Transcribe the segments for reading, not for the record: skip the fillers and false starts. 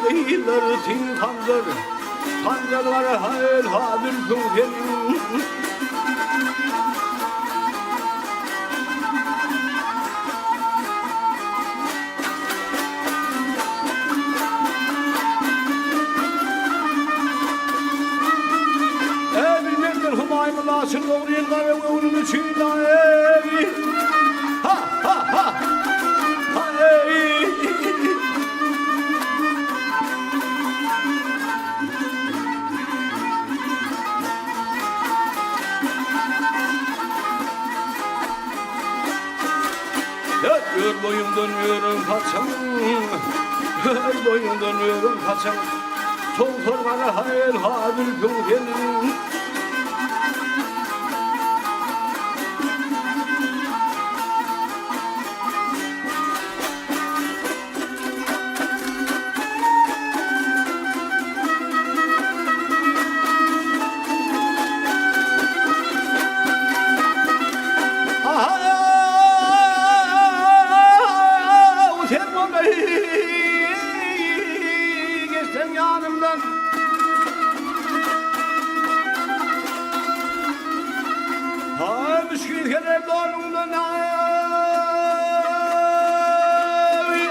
kıyıları tin kancar, kancarlara hayır hadir kuvvetin. Humaymulasın doğruyla ve onun içinde ha ha ha hey. Gör boyum dönüyorum kaçam, gör boyum dönüyorum kaçam. Sol sorgana hayır hadir kuvvetin. Geçsen yanımdan ha müşkil kere doğrumdan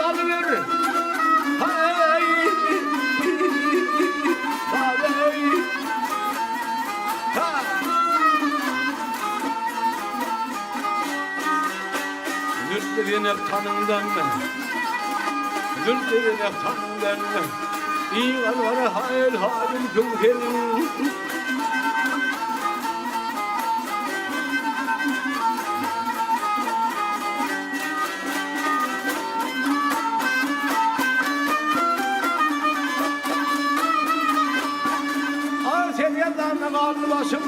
alıver hay ha Nürtlerin tanımdan Nürtlerin tanımdan İğalara hayır halim kılgenin. Sevyadan kaldı başım,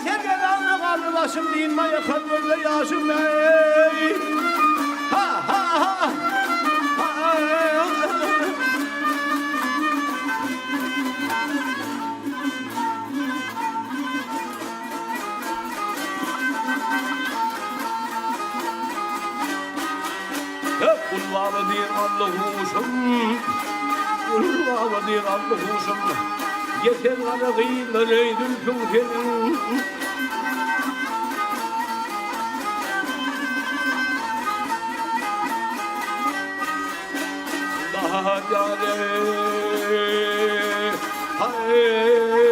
sevyadan kaldı başım, dinme yakar böyle yaşım ey. Ha ha ha. Kulvava diye Allah'uşum, kulvava diye Allah'uşum. Yeter ara kıyılar eydüm kuvvetin. Daha yâre, hayır.